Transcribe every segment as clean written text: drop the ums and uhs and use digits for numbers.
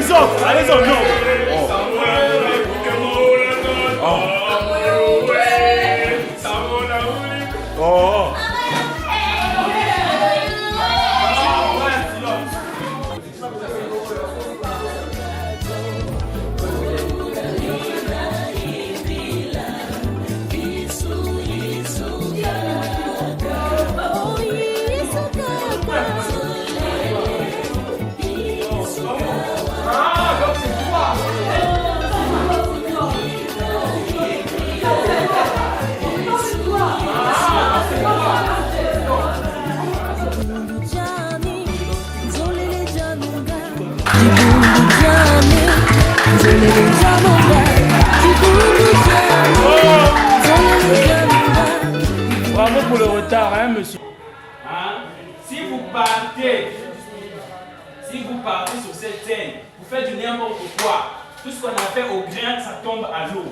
les autres, non. Oh. Bravo pour le retard, hein, monsieur. Hein? Si vous partez sur cette scène, vous faites du n'importe quoi. Tout ce qu'on a fait au grain, ça tombe à l'eau.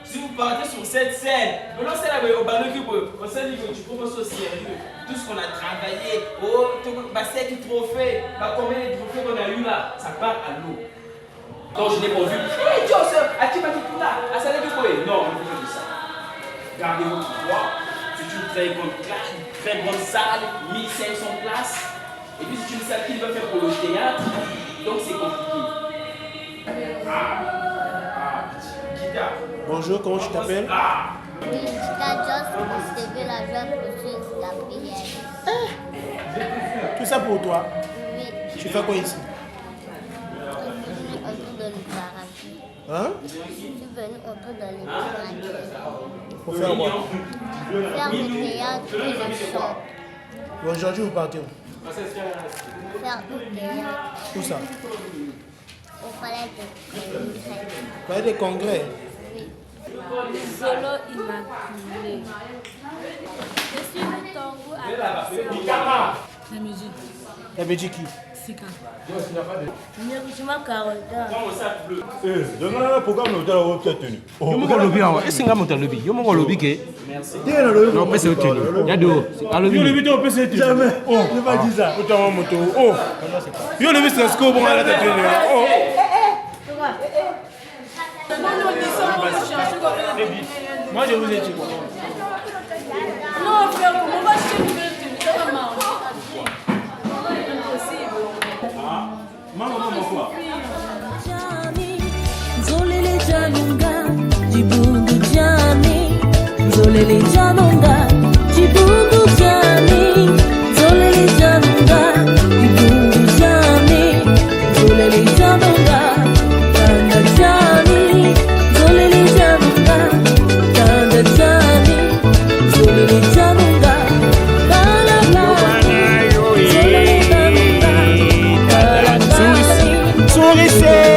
Si vous partez sur cette scène, maintenant c'est là au ballon qui peut, on s'est dit que tu proposes au sérieux. Tout ce qu'on a travaillé, c'est trophée, combien de trophées qu'on a eu là, ça part à l'eau. Donc je n'ai pas vu. Hé, Dieu, as-tu pas tout là? Ah, ça n'est plus quoi? Non, on ne peut pas dire ça. Gardez votre poids. C'est une très bonne classe, une très bonne salle, 1500 places. Et puis c'est une salle qui va faire pour le théâtre, donc c'est compliqué. Bonjour, comment tu t'appelles? Tout ça pour toi? Oui. Tu fais quoi ici? Hein? Je suis venu autour de l'école Pour faire quoi? faire le théâtre et le chant. Aujourd'hui, vous partez où? Faire le théâtre Où ça? au palais de congrès. Palais des congrès? Solo immaculé. Je suis le tambour à la musique. La musique qui? Sika. Je m'accorde. Donne un programme de la robe qui a tenu. Yo mo lobby awa est-ce nga monta lobby yo mo lobby ke non pese o tenu ya do a lobby Yo le vite au PC jamais. Oh, ne pas dire ça. Autant moto. Oh. Yo le vite c'est ce qu'on va la tête. Oh. Moi je vous ai dit quoi? Non, frère, on va chez vous. Ça va marcher. Maman, quoi? Zolele janunga, jibundu jani. Zolele janunga, jibundu jani. Zolele janunga, jibundu jani. Zolele janunga, tanda jani. Zolele janunga, tanda jani. Zolele janunga, bala bala. Zolele janunga, bala bala. Sourissez.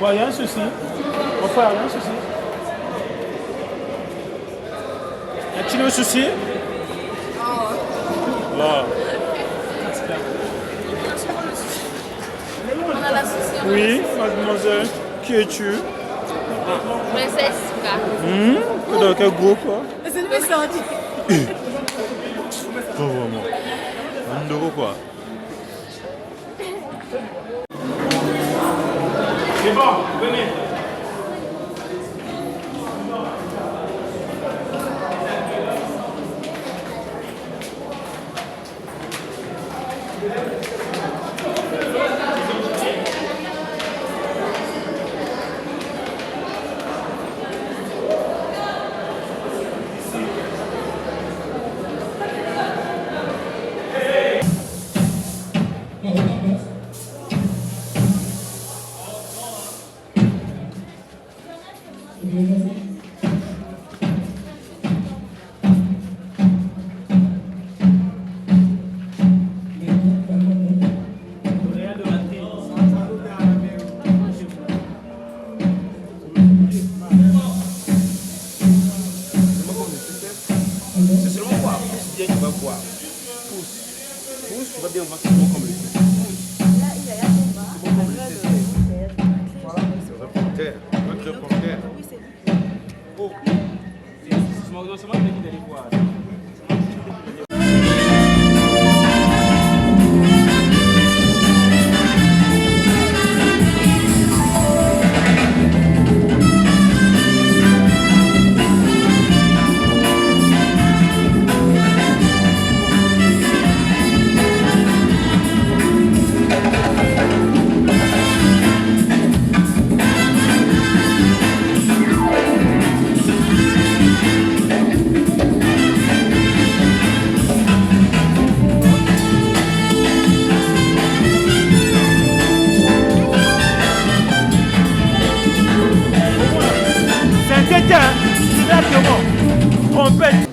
Il y a un souci. Mon frère, il y a un souci. Y a-t-il un souci? Là. On a l'association. Oui, mademoiselle. Qui es-tu? Princesse Sika. Dans quel groupe, quoi? C'est une sortie. Pas vraiment. Un euro quoi? C'est bon, venez. pousse, tu vas bien voir que c'est bon comme le feu. Reporter. Notre reporter. Oh. C'est moi qui vais aller voir. Trompette.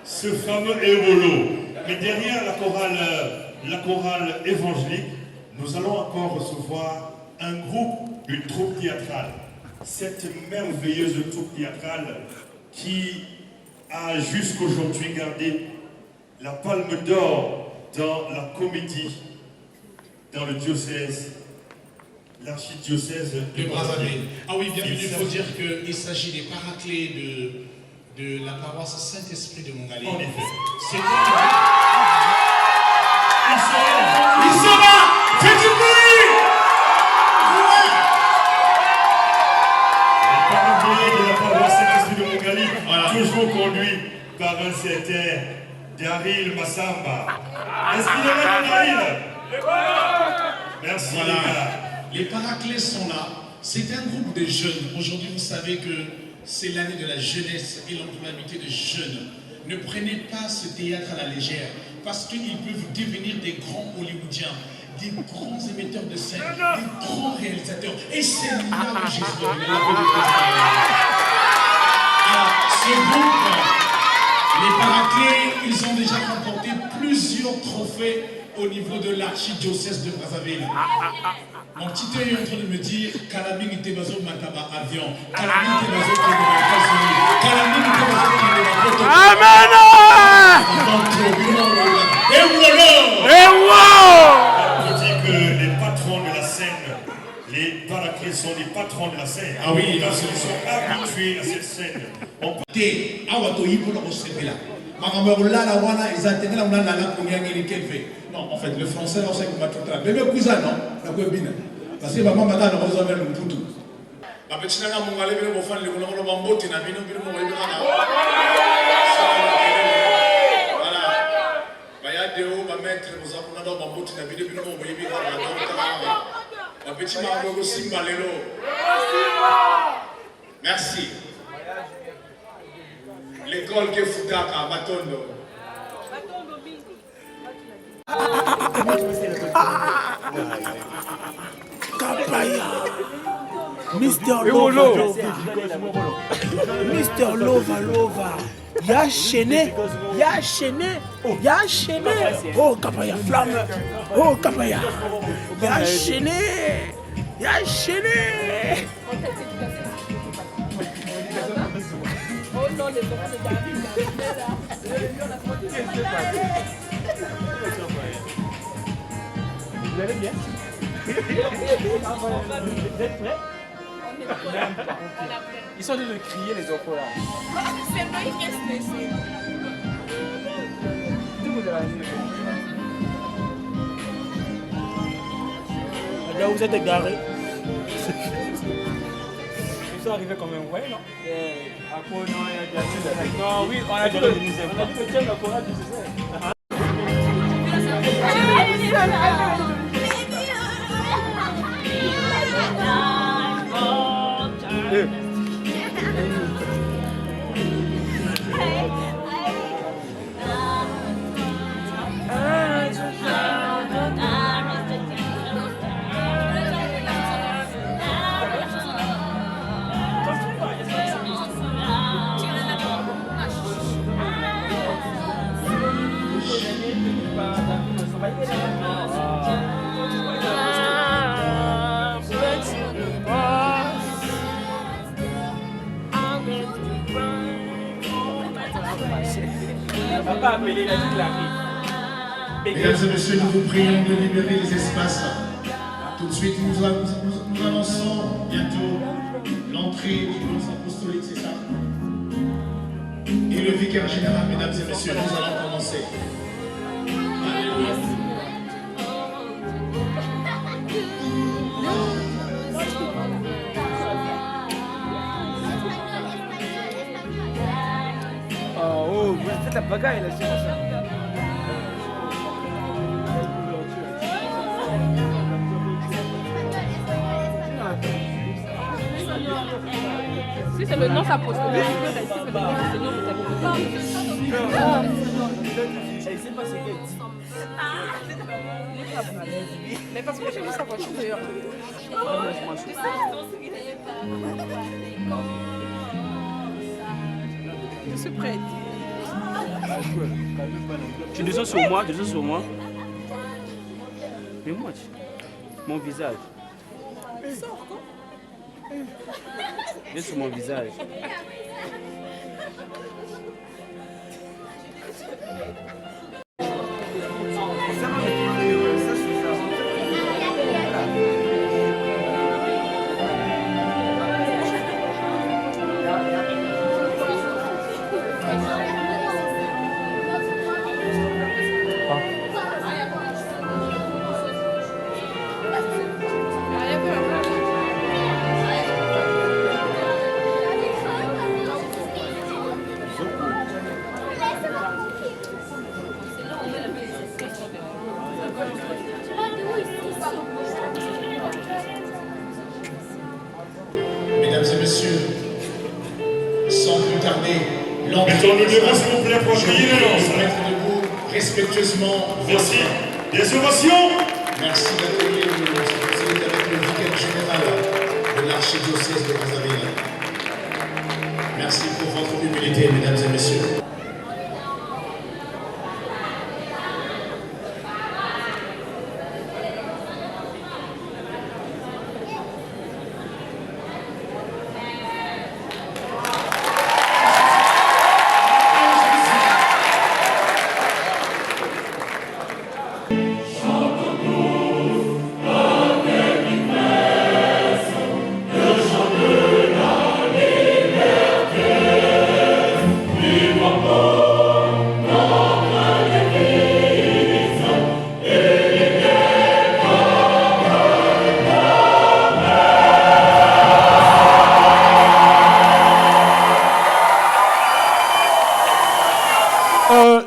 Ce fameux Ewolo. Mais derrière la chorale évangélique, nous allons encore recevoir un groupe, une troupe théâtrale. Cette merveilleuse troupe théâtrale qui a jusqu'aujourd'hui gardé la palme d'or dans la comédie, dans le diocèse, l'archidiocèse de Brazzaville. Ah oui, bienvenue. Il faut dire qu'il s'agit des paraclés de la paroisse Saint-Esprit de Mongali. En effet. C'est Ils sont là. Faites du bruit. Les paraclés de la paroisse Saint-Esprit de Mongali, toujours conduits par un certain Daryl Massamba. Est-ce qu'il est là, Daryl? Merci. Voilà. Les paraclés sont là. C'est un groupe de jeunes. Aujourd'hui, vous savez que c'est l'année de la jeunesse et l'employabilité de jeunes. Ne prenez pas ce théâtre à la légère, parce qu'ils peuvent devenir des grands Hollywoodiens, des grands émetteurs de scène, des grands réalisateurs. Et c'est là où Jésus doit venir. Alors, ce groupe, les paraclés, ils ont déjà remporté plusieurs trophées au niveau de l'archidiocèse de Brazzaville. Mon petit œil est en train de me dire Kalaming Tebazo Mataba avion, Kalaming Tebazo Kende États-Unis, Kalaming Tebazo Kende Amen! On dit que les patrons de la scène, les paraclés sont les patrons de la scène. Ah oui, parce qu'ils sont habitués à cette scène. Non, en fait, le français, là, on sait qu'on va tout faire. Mais le cousin, non, la copine. Parce que maman m'a dit, on va faire le poutou. La petite nana, mon gars, il va faire le boulot, on va monter, on va faire le boulot. Voilà. Il y a des hauts, on va mettre, on va monter, on va faire le boulot, on va faire le boulot. La petite nana, on va aussi parler l'eau. Merci. L'école qui est Foutaka, Batondo. Kapaya. Mr. Lova. Mr. Lova. Ya chaîné, ya chaîné, ya chaîné. Oh Kapaya flamme, oh Kapaya. Ya chaîné, ya chaîné. Oh non, les enfants, c'est Vous allez bien? Vous êtes prêts? Ils sont en train de crier les enfants là. C'est moi qui est stressé. Là, vous êtes égarés. Ils sont arrivés comme un ouais, non? Non, oui, on a dit que tiens la chorale du Césaire. Mesdames et messieurs, nous vous prions de libérer les espaces. Tout de suite, nous annonçons bientôt l'entrée du nonce apostolique, c'est ça? Et le vicaire général, mesdames et messieurs, nous allons commencer. Alléluia. Oh, vous faites la bagaille là, c'est ça. Si c'est le nom, ça pose le nom. Si c'est le nom, ça pose mais parce que j'ai vu sa voiture dehors. Je suis prête. Tu descends sur moi, Mais moi, mon visage. Viens sur mon visage. Mesdames et messieurs, sans plus tarder, l'entrée. Mettons-nous debout, s'il vous plaît, pour accueillir le nonce. Mettre debout respectueusement. Merci. Des ovations. Merci d'accueillir le nonce apostolique avec le vicaire général de l'archidiocèse de Brazzaville. Merci pour votre humilité, mesdames et messieurs.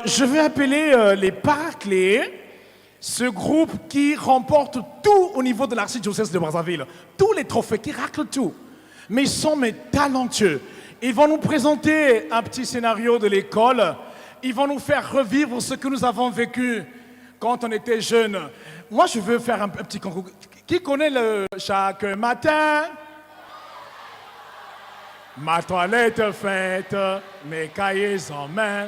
Je vais appeler les paraclés, ce groupe qui remporte tout au niveau de l'archidiocèse de Brazzaville. Tous les trophées, qui raclent tout. Mais ils sont talentueux. Ils vont nous présenter un petit scénario de l'école. Ils vont nous faire revivre ce que nous avons vécu quand on était jeunes. Moi, je veux faire un petit concours. Qui connaît le chaque matin? Ma toilette faite, mes cahiers en main.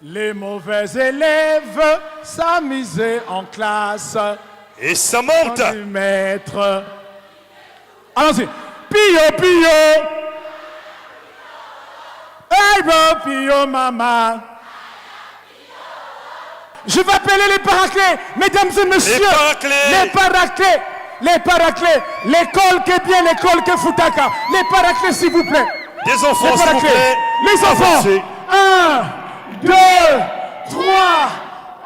Les mauvais élèves s'amusaient en classe. Et ça monte. Du maître. Allons-y. Pio, pio. Hey, bon, pio, maman. Je vais appeler les paraclés, mesdames et messieurs. Les paraclés. Les paraclés. L'école qui est bien, l'école qui est Futaka. Les paraclés, s'il vous plaît. Des enfants, s'il vous plaît. Les enfants. 1, 2, 3,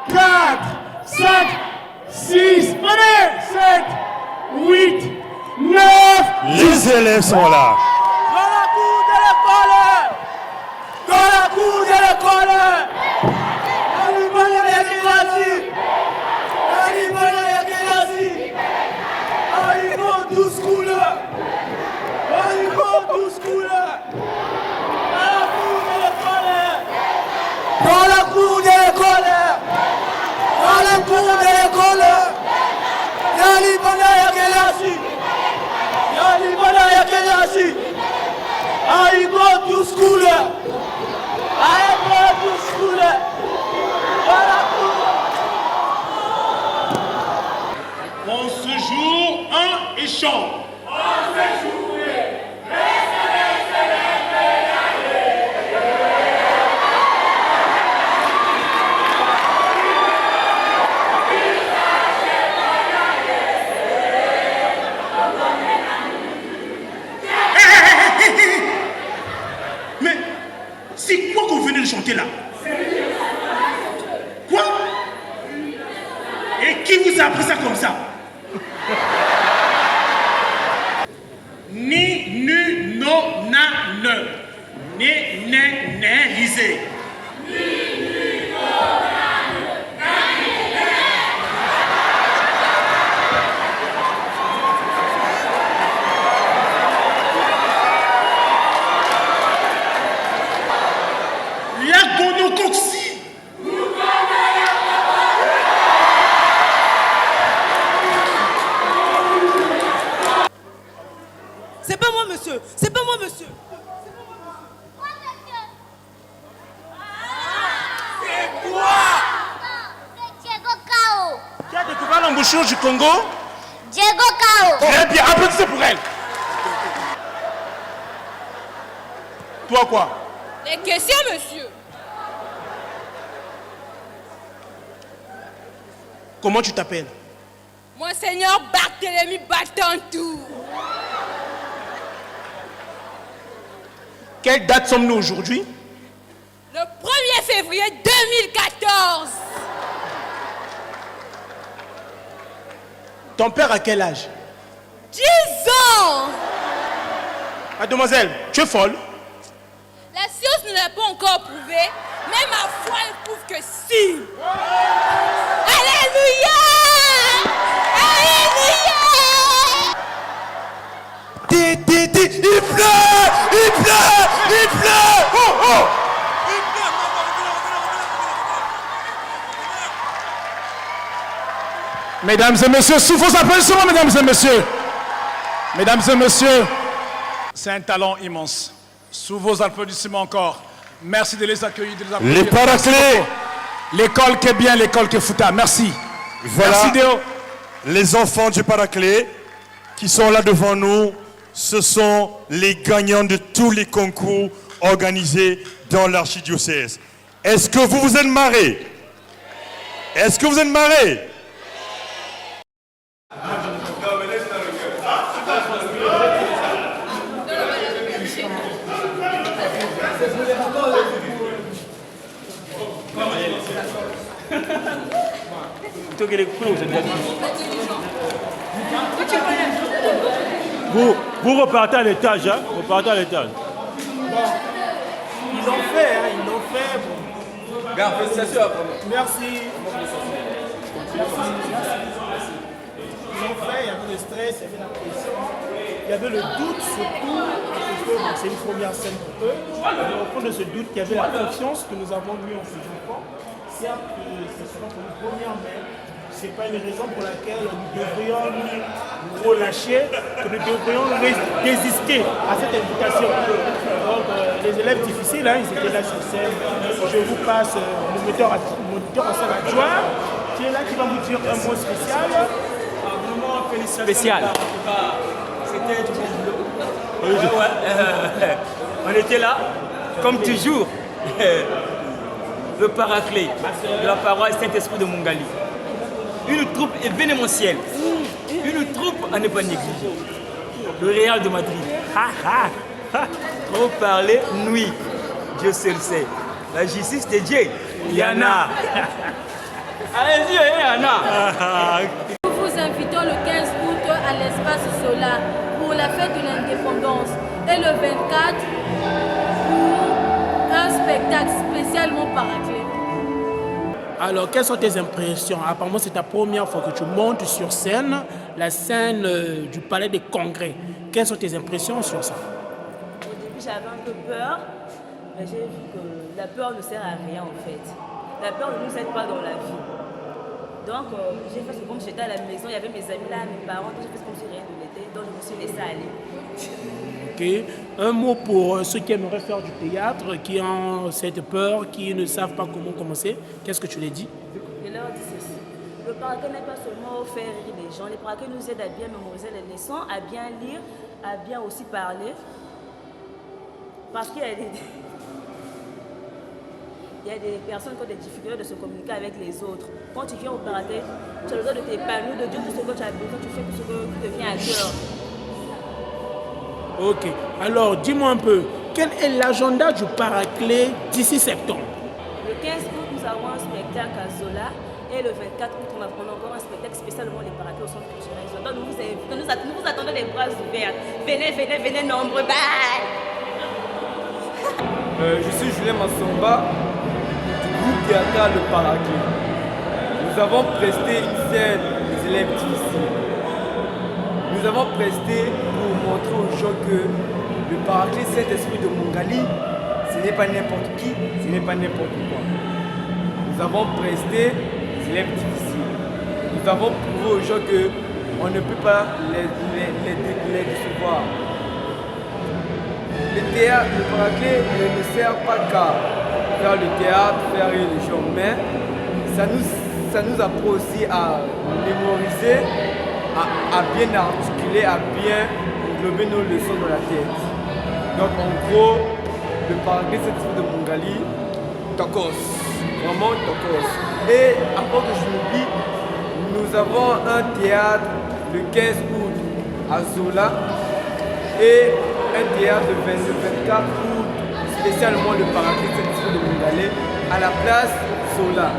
4, 5, 6, 7, 8, 9. Les élèves sont là. Dans la cour de l'école. Dans la cour de l'école. Dans la cour de l'école. Dans la cour de l'école. Yali bana ya kelasi. Yali bana ya kelasi. I go to school. I go to school. On se joue un et chante. Mais c'est quoi qu'on venait de chanter là? Quoi? Et qui vous a appris ça comme ça? Ni, nu, no, na, ne. Ne, ne, ne, lisez. La gonocoxie. C'est pas moi, monsieur. C'est pas moi, monsieur. C'est Diego Cao. Qui a découvert l'embouchure du Congo? Diego Cao. Très bien, applaudissez pour elle. Toi quoi? Les questions, monsieur. Comment tu t'appelles? Monseigneur Barthélemy Batantou. Quelle date sommes-nous aujourd'hui? Le 1er février 2014. Ton père a quel âge? 10 ans. Mademoiselle, tu es folle? La science ne l'a pas encore prouvé, mais ma foi elle prouve que si. Alléluia! Alléluia! Il pleut! Il pleut! Il pleut! Oh, oh! Mesdames et messieurs, sous vos applaudissements, mesdames et messieurs. Mesdames et messieurs, c'est un talent immense. Sous vos applaudissements encore. Merci de les accueillir, de les applaudir. Les paraclés. L'école qui est bien, l'école qui est Fouta. Merci. Voilà. Merci Déo. Les enfants du paraclet qui sont là devant nous, ce sont les gagnants de tous les concours organisés dans l'archidiocèse. Est-ce que vous vous êtes marrés? Est-ce que vous êtes marrés? Vous repartez à l'étage, hein? Vous repartez à l'étage. Ils l'ont fait, hein, ils l'ont fait. Garde, félicitations après. Merci. Ils l'ont fait, il y avait le stress, il y avait la pression, il y avait le doute surtout, parce que c'est une première scène pour eux. Et au fond de ce doute, il y avait la confiance que nous avons mis en ces enfants. Certes, ce sera pour une première, mais ce n'est pas une raison pour laquelle nous devrions nous relâcher, que nous devrions résister à cette invitation. Donc, les élèves difficiles, hein, ils étaient là sur scène. Je vous passe le metteur en scène adjoint qui est là, qui va vous dire un mot spécial. Vraiment, félicitations. Spécial. C'était du bon boulot. On était là, comme toujours. Le paraclet de la paroisse Saint-Esprit de Mongali. Une troupe événementielle. Une troupe à ne pas négliger. Le Real de Madrid. Trop parler, nuit. Dieu seul sait. La justice de Dieu, Yana. Allez-y, Yana. Nous vous invitons le 15 août à l'espace Solar pour la fête de l'indépendance et le 24 pour un spectacle spécialement paraclet. Alors, quelles sont tes impressions? Apparemment, c'est ta première fois que tu montes sur scène, la scène du Palais des Congrès. Quelles sont tes impressions sur ça? Au début, j'avais un peu peur, mais j'ai vu que la peur ne sert à rien en fait. La peur ne nous aide pas dans la vie. Donc, j'ai fait comme j'étais à la maison, il y avait mes amis là, mes parents, j'ai fait comme si rien ne l'était, donc je me suis laissée aller. Ok. Un mot pour ceux qui aimeraient faire du théâtre, qui ont cette peur, qui ne savent pas comment commencer. Qu'est-ce que tu les dis? Je leur dis ceci. Le paraclet n'est pas seulement faire rire les gens. Les paraclets nous aident à bien mémoriser les leçons, à bien lire, à bien aussi parler. Parce qu'il y a des personnes qui ont des difficultés de se communiquer avec les autres. Quand tu viens au paraclet, tu as le droit de t'épanouir, de dire tout ce que tu as besoin, tu fais tout ce qui te vient à cœur. Ok. Alors, dis-moi un peu, quel est l'agenda du paraclet d'ici septembre? Le 15 août, nous avons un spectacle à Zola. Et le 24 août, on a encore un spectacle spécialement les paraclets au centre culturel. Donc, nous vous attendons les bras ouverts. Venez, nombreux. Bye! Je suis Julien Massamba du groupe théâtral Le Paraclet. Nous avons presté une scène des élèves difficiles. Nous avons presté pour montrer aux gens que le Paraclet Saint-Esprit de Mongali, ce n'est pas n'importe qui, ce n'est pas n'importe quoi. Nous avons presté des élèves difficiles. Nous avons prouvé aux gens qu'on ne peut pas les décevoir. Le théâtre, le Paraclet ne sert pas qu'à faire le théâtre, faire rire les gens, mais ça nous apprend aussi à mémoriser, à bien articuler, à bien englober nos leçons dans la tête. Donc en gros, le Paraclet Saint-Esprit de Mongali, Tokos, vraiment Tokos. Et avant que je m'oublie, nous avons un théâtre le 15 août à Zola et un théâtre le 24 août, spécialement le Paraclet Saint-Esprit de Mongali, à la place Zola.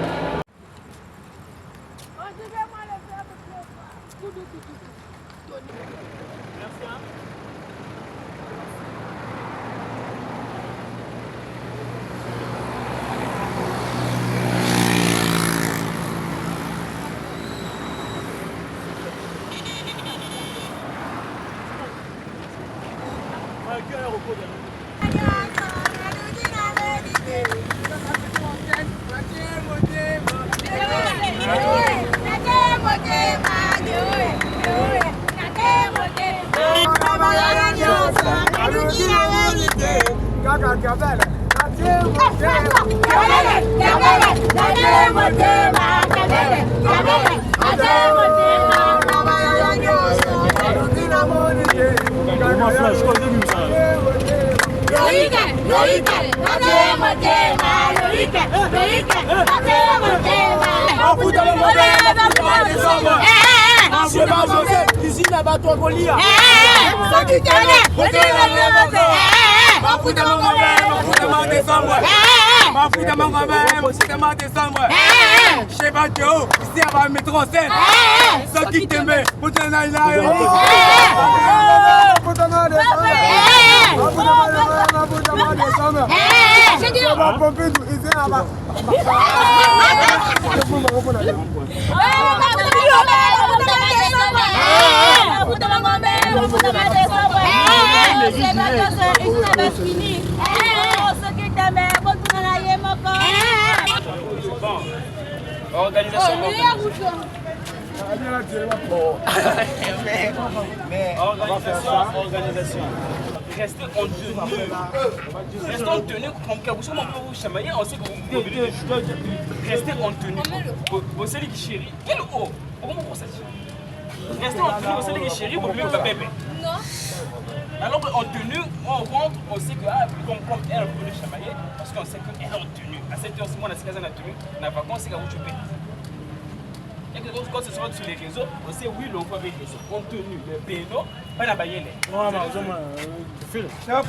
Organisation. Organisation. restez en tenue. Restez en tenue, comme Kaboussou, vous chamaillez, on sait que vous restez en tenue. Vous savez qui chérie. Quel haut? Comment vous ça? Restez en tenue, vous savez qui chérie, vous voulez pas bébé. Non. Alors en tenue, on rentre, on sait que comme elle peut le chamailler, parce qu'on sait qu'elle est en tenue. À 7h, si moi, on a 6 ans en tenue, on n'a pas compris qu'à vous choper. Et que quand ce sera sur les réseaux, on sait oui, l'on peut avec les réseaux. En tenue, le péno, pas la baïenne. Non, non, file. Hop.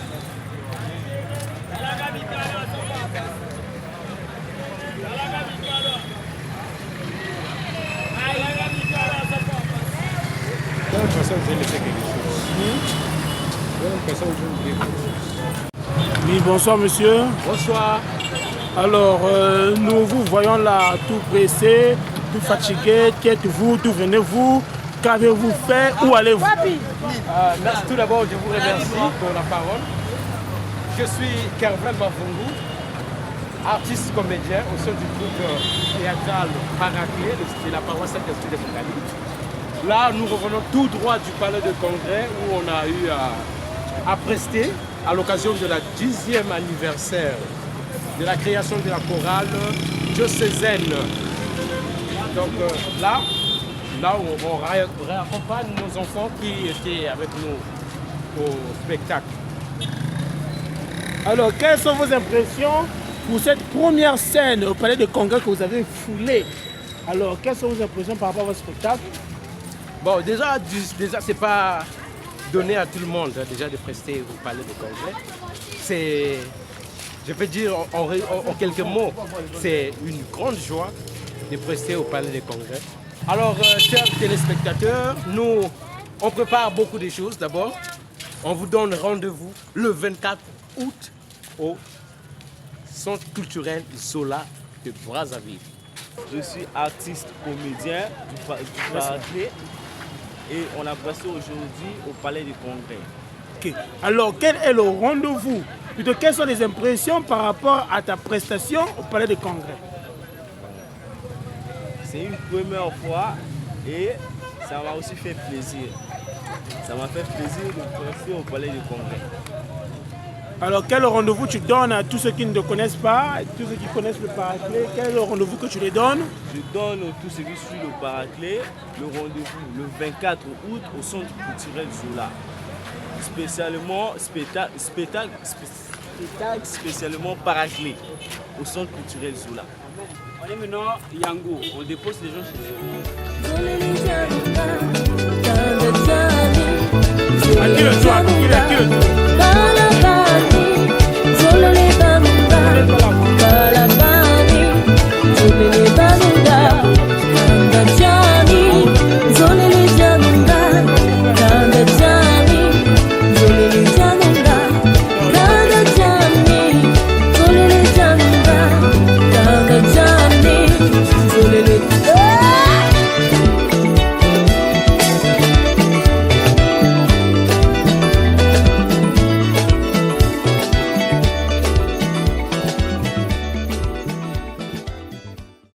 Oui, bonsoir monsieur. Bonsoir. Alors, nous vous voyons là tout pressé, tout fatigué. Qui êtes-vous? D'où venez-vous? Qu'avez-vous fait? Où allez-vous? Merci tout d'abord, je vous remercie pour la parole. Je suis Kervin Mavungu, artiste comédien au sein du groupe théâtral Paraclé de la paroisse Saint-Esprit de Montali. Là, nous revenons tout droit du palais de congrès où on a eu à prester à l'occasion de la 10e anniversaire de la création de la chorale diocésaine. Donc là on réaccompagne nos enfants qui étaient avec nous au spectacle. Alors, quelles sont vos impressions pour cette première scène au palais de congrès que vous avez foulée? Alors, quelles sont vos impressions par rapport à votre spectacle? Bon, déjà c'est pas donné à tout le monde déjà de prester au palais de congrès. C'est, je peux dire en quelques mots, c'est une grande joie de prester au palais de congrès. Alors, chers téléspectateurs, nous, on prépare beaucoup de choses. D'abord, on vous donne rendez-vous le 24 août au Centre culturel Zola de Brazzaville. Je suis artiste comédien du Paraclé et on a passé aujourd'hui au Palais du Congrès. Okay. Alors, quel est le rendez-vous? Plutôt, quelles sont les impressions par rapport à ta prestation au Palais du Congrès? C'est une première fois et ça m'a aussi fait plaisir. Ça m'a fait plaisir de passer au Palais du Congrès. Alors, quel rendez-vous tu donnes à tous ceux qui ne te connaissent pas, et tous ceux qui connaissent le Paraclé? Quel rendez-vous que tu les donnes? Je donne à tous ceux qui suivent le Paraclé le rendez-vous le 24 août au Centre culturel Zola. Spécialement spécialement Paraclé au Centre culturel Zola. On est maintenant Yango, on dépose les gens chez eux. À qui le soir?